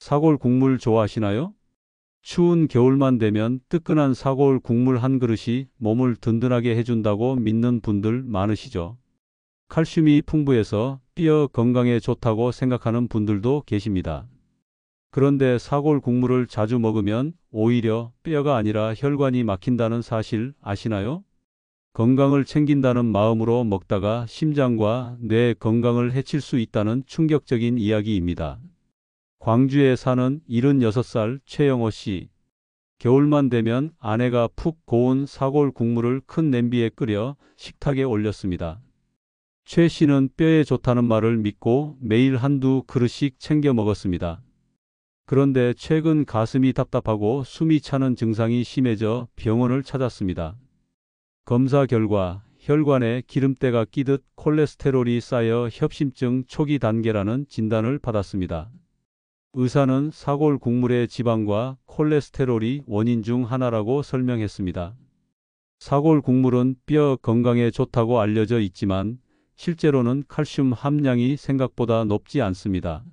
사골 국물 좋아하시나요? 추운 겨울만 되면 뜨끈한 사골 국물 한 그릇이 몸을 든든하게 해준다고 믿는 분들 많으시죠? 칼슘이 풍부해서 뼈 건강에 좋다고 생각하는 분들도 계십니다. 그런데 사골 국물을 자주 먹으면 오히려 뼈가 아니라 혈관이 막힌다는 사실 아시나요? 건강을 챙긴다는 마음으로 먹다가 심장과 뇌 건강을 해칠 수 있다는 충격적인 이야기입니다. 광주에 사는 76살 최영호 씨. 겨울만 되면 아내가 푹 고운 사골 국물을 큰 냄비에 끓여 식탁에 올렸습니다. 최 씨는 뼈에 좋다는 말을 믿고 매일 한두 그릇씩 챙겨 먹었습니다. 그런데 최근 가슴이 답답하고 숨이 차는 증상이 심해져 병원을 찾았습니다. 검사 결과 혈관에 기름때가 끼듯 콜레스테롤이 쌓여 협심증 초기 단계라는 진단을 받았습니다. 의사는 사골 국물의 지방과 콜레스테롤이 원인 중 하나라고 설명했습니다. 사골 국물은 뼈 건강에 좋다고 알려져 있지만 실제로는 칼슘 함량이 생각보다 높지 않습니다.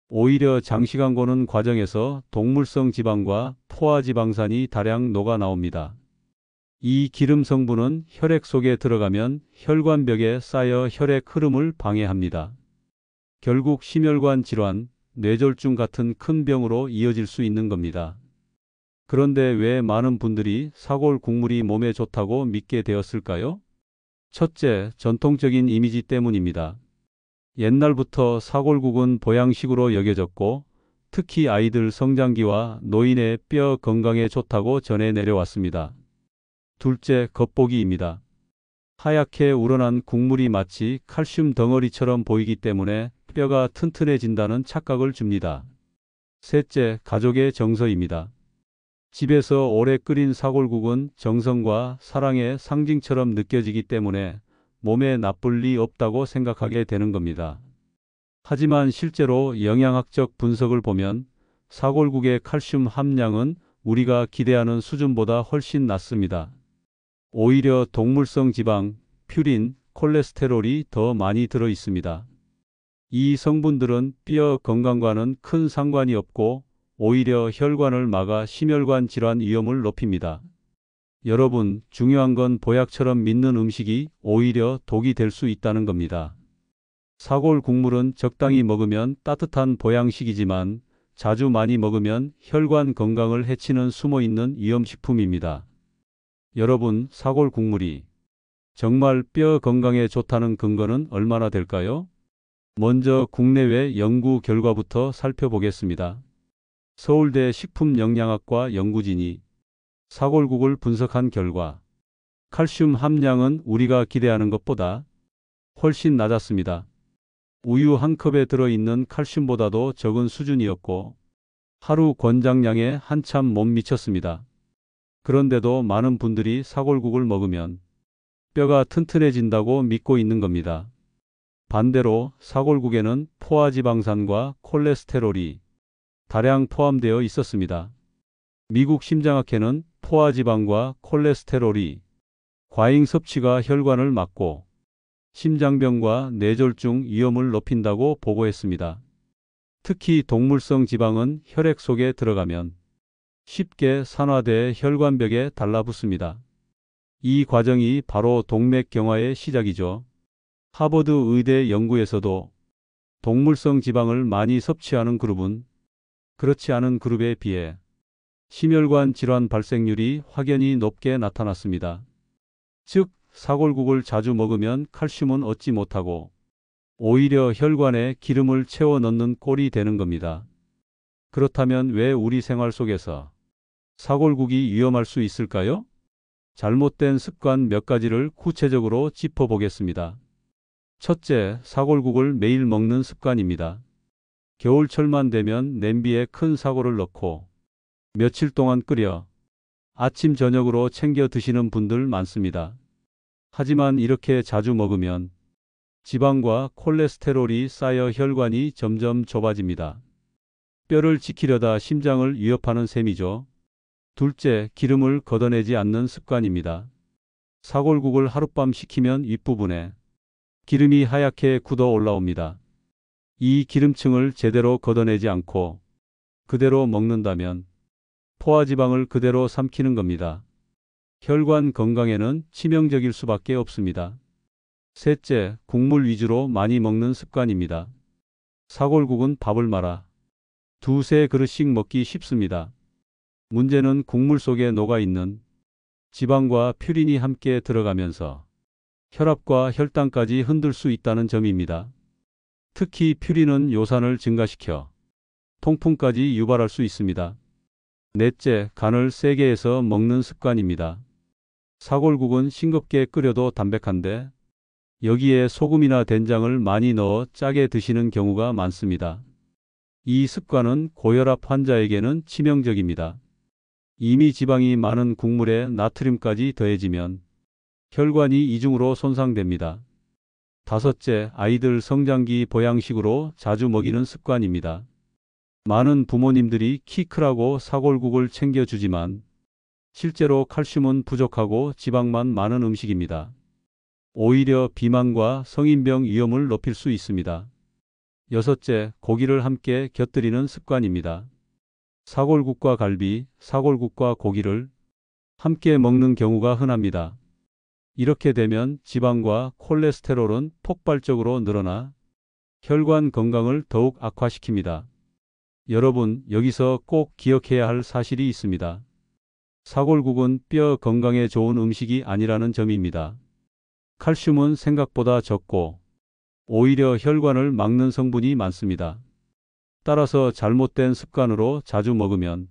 오히려 장시간 고는 과정에서 동물성 지방과 포화지방산이 다량 녹아 나옵니다. 이 기름 성분은 혈액 속에 들어가면 혈관벽에 쌓여 혈액 흐름을 방해합니다. 결국 심혈관 질환, 뇌졸중 같은 큰 병으로 이어질 수 있는 겁니다. 그런데 왜 많은 분들이 사골 국물이 몸에 좋다고 믿게 되었을까요? 첫째, 전통적인 이미지 때문입니다. 옛날부터 사골국은 보양식으로 여겨졌고 특히 아이들 성장기와 노인의 뼈 건강에 좋다고 전해 내려왔습니다. 둘째, 겉보기입니다. 하얗게 우러난 국물이 마치 칼슘 덩어리처럼 보이기 때문에 뼈가 튼튼해진다는 착각을 줍니다. 셋째, 가족의 정서입니다. 집에서 오래 끓인 사골국은 정성과 사랑의 상징처럼 느껴지기 때문에 몸에 나쁠 리 없다고 생각하게 되는 겁니다. 하지만 실제로 영양학적 분석을 보면 사골국의 칼슘 함량은 우리가 기대하는 수준보다 훨씬 낮습니다. 오히려 동물성 지방, 퓨린, 콜레스테롤이 더 많이 들어 있습니다. 이 성분들은 뼈 건강과는 큰 상관이 없고 오히려 혈관을 막아 심혈관 질환 위험을 높입니다. 여러분, 중요한 건 보약처럼 믿는 음식이 오히려 독이 될 수 있다는 겁니다. 사골 국물은 적당히 먹으면 따뜻한 보양식이지만 자주 많이 먹으면 혈관 건강을 해치는 숨어있는 위험식품입니다. 여러분, 사골 국물이 정말 뼈 건강에 좋다는 근거는 얼마나 될까요? 먼저 국내외 연구 결과부터 살펴보겠습니다. 서울대 식품영양학과 연구진이 사골국을 분석한 결과 칼슘 함량은 우리가 기대하는 것보다 훨씬 낮았습니다. 우유 한 컵에 들어있는 칼슘보다도 적은 수준이었고 하루 권장량에 한참 못 미쳤습니다. 그런데도 많은 분들이 사골국을 먹으면 뼈가 튼튼해진다고 믿고 있는 겁니다. 반대로 사골국에는 포화지방산과 콜레스테롤이 다량 포함되어 있었습니다. 미국 심장학회는 포화지방과 콜레스테롤이 과잉 섭취가 혈관을 막고 심장병과 뇌졸중 위험을 높인다고 보고했습니다. 특히 동물성 지방은 혈액 속에 들어가면 쉽게 산화돼 혈관벽에 달라붙습니다. 이 과정이 바로 동맥경화의 시작이죠. 하버드 의대 연구에서도 동물성 지방을 많이 섭취하는 그룹은 그렇지 않은 그룹에 비해 심혈관 질환 발생률이 확연히 높게 나타났습니다. 즉, 사골국을 자주 먹으면 칼슘은 얻지 못하고 오히려 혈관에 기름을 채워 넣는 꼴이 되는 겁니다. 그렇다면 왜 우리 생활 속에서 사골국이 위험할 수 있을까요? 잘못된 습관 몇 가지를 구체적으로 짚어보겠습니다. 첫째, 사골국을 매일 먹는 습관입니다. 겨울철만 되면 냄비에 큰 사골을 넣고 며칠 동안 끓여 아침 저녁으로 챙겨 드시는 분들 많습니다. 하지만 이렇게 자주 먹으면 지방과 콜레스테롤이 쌓여 혈관이 점점 좁아집니다. 뼈를 지키려다 심장을 위협하는 셈이죠. 둘째, 기름을 걷어내지 않는 습관입니다. 사골국을 하룻밤 식히면 윗부분에 기름이 하얗게 굳어 올라옵니다. 이 기름층을 제대로 걷어내지 않고 그대로 먹는다면 포화지방을 그대로 삼키는 겁니다. 혈관 건강에는 치명적일 수밖에 없습니다. 셋째, 국물 위주로 많이 먹는 습관입니다. 사골국은 밥을 말아 두세 그릇씩 먹기 쉽습니다. 문제는 국물 속에 녹아있는 지방과 퓨린이 함께 들어가면서 혈압과 혈당까지 흔들 수 있다는 점입니다. 특히 퓨린은 요산을 증가시켜 통풍까지 유발할 수 있습니다. 넷째, 간을 세게 해서 먹는 습관입니다. 사골국은 싱겁게 끓여도 담백한데 여기에 소금이나 된장을 많이 넣어 짜게 드시는 경우가 많습니다. 이 습관은 고혈압 환자에게는 치명적입니다. 이미 지방이 많은 국물에 나트륨까지 더해지면 혈관이 이중으로 손상됩니다. 다섯째, 아이들 성장기 보양식으로 자주 먹이는 습관입니다. 많은 부모님들이 키 크라고 사골국을 챙겨주지만 실제로 칼슘은 부족하고 지방만 많은 음식입니다. 오히려 비만과 성인병 위험을 높일 수 있습니다. 여섯째, 고기를 함께 곁들이는 습관입니다. 사골국과 갈비, 사골국과 고기를 함께 먹는 경우가 흔합니다. 이렇게 되면 지방과 콜레스테롤은 폭발적으로 늘어나 혈관 건강을 더욱 악화시킵니다. 여러분, 여기서 꼭 기억해야 할 사실이 있습니다. 사골국은 뼈 건강에 좋은 음식이 아니라는 점입니다. 칼슘은 생각보다 적고 오히려 혈관을 막는 성분이 많습니다. 따라서 잘못된 습관으로 자주 먹으면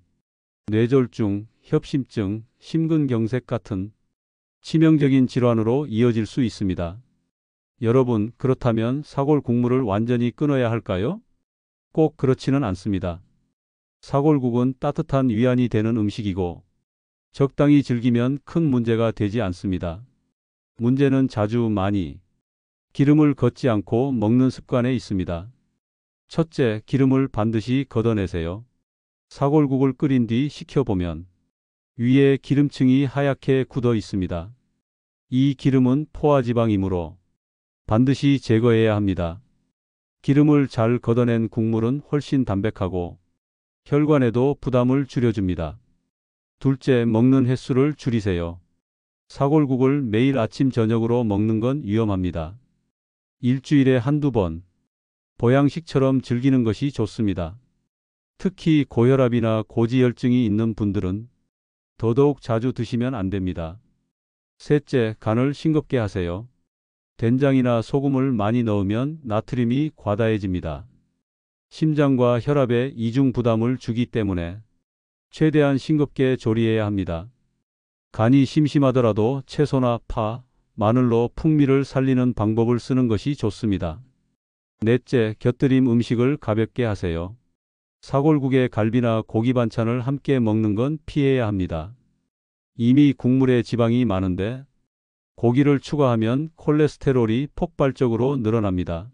뇌졸중, 협심증, 심근경색 같은 치명적인 질환으로 이어질 수 있습니다. 여러분, 그렇다면 사골 국물을 완전히 끊어야 할까요? 꼭 그렇지는 않습니다. 사골국은 따뜻한 위안이 되는 음식이고 적당히 즐기면 큰 문제가 되지 않습니다. 문제는 자주 많이 기름을 걷지 않고 먹는 습관에 있습니다. 첫째, 기름을 반드시 걷어내세요. 사골국을 끓인 뒤 식혀보면 위에 기름층이 하얗게 굳어 있습니다. 이 기름은 포화지방이므로 반드시 제거해야 합니다. 기름을 잘 걷어낸 국물은 훨씬 담백하고 혈관에도 부담을 줄여줍니다. 둘째, 먹는 횟수를 줄이세요. 사골국을 매일 아침 저녁으로 먹는 건 위험합니다. 일주일에 한두 번, 보양식처럼 즐기는 것이 좋습니다. 특히 고혈압이나 고지혈증이 있는 분들은 더더욱 자주 드시면 안 됩니다. 셋째, 간을 싱겁게 하세요. 된장이나 소금을 많이 넣으면 나트륨이 과다해집니다. 심장과 혈압에 이중 부담을 주기 때문에 최대한 싱겁게 조리해야 합니다. 간이 심심하더라도 채소나 파, 마늘로 풍미를 살리는 방법을 쓰는 것이 좋습니다. 넷째, 곁들임 음식을 가볍게 하세요. 사골국에 갈비나 고기 반찬을 함께 먹는 건 피해야 합니다. 이미 국물에 지방이 많은데 고기를 추가하면 콜레스테롤이 폭발적으로 늘어납니다.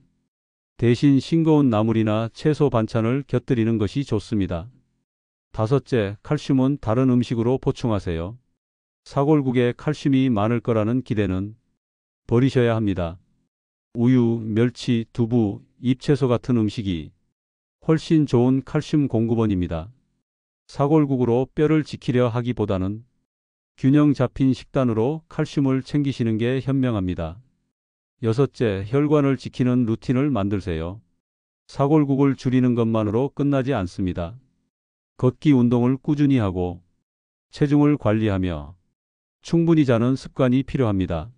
대신 싱거운 나물이나 채소 반찬을 곁들이는 것이 좋습니다. 다섯째, 칼슘은 다른 음식으로 보충하세요. 사골국에 칼슘이 많을 거라는 기대는 버리셔야 합니다. 우유, 멸치, 두부, 잎채소 같은 음식이 훨씬 좋은 칼슘 공급원입니다. 사골국으로 뼈를 지키려 하기보다는 균형 잡힌 식단으로 칼슘을 챙기시는 게 현명합니다. 여섯째, 혈관을 지키는 루틴을 만들세요. 사골국을 줄이는 것만으로 끝나지 않습니다. 걷기 운동을 꾸준히 하고 체중을 관리하며 충분히 자는 습관이 필요합니다.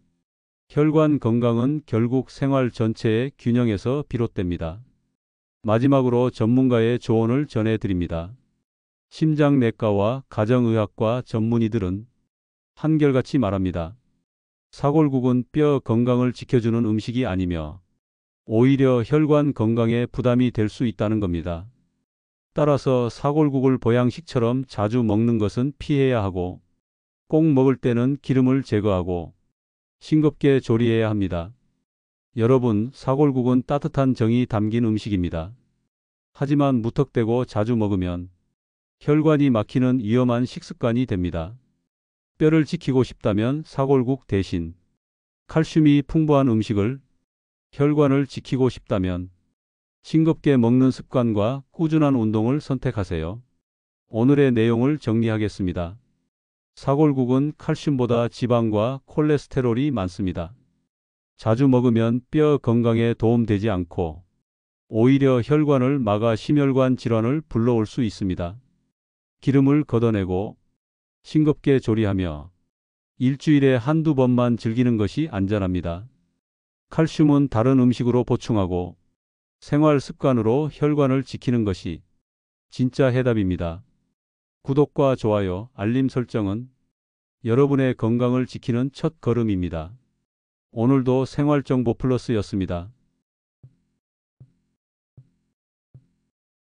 혈관 건강은 결국 생활 전체의 균형에서 비롯됩니다. 마지막으로 전문가의 조언을 전해드립니다. 심장내과와 가정의학과 전문의들은 한결같이 말합니다. 사골국은 뼈 건강을 지켜주는 음식이 아니며 오히려 혈관 건강에 부담이 될 수 있다는 겁니다. 따라서 사골국을 보양식처럼 자주 먹는 것은 피해야 하고 꼭 먹을 때는 기름을 제거하고 싱겁게 조리해야 합니다. 여러분, 사골국은 따뜻한 정이 담긴 음식입니다. 하지만 무턱대고 자주 먹으면 혈관이 막히는 위험한 식습관이 됩니다. 뼈를 지키고 싶다면 사골국 대신 칼슘이 풍부한 음식을, 혈관을 지키고 싶다면 싱겁게 먹는 습관과 꾸준한 운동을 선택하세요. 오늘의 내용을 정리하겠습니다. 사골국은 칼슘보다 지방과 콜레스테롤이 많습니다. 자주 먹으면 뼈 건강에 도움되지 않고 오히려 혈관을 막아 심혈관 질환을 불러올 수 있습니다. 기름을 걷어내고 싱겁게 조리하며 일주일에 한두 번만 즐기는 것이 안전합니다. 칼슘은 다른 음식으로 보충하고 생활 습관으로 혈관을 지키는 것이 진짜 해답입니다. 구독과 좋아요, 알림 설정은 여러분의 건강을 지키는 첫 걸음입니다. 오늘도 생활정보 플러스였습니다.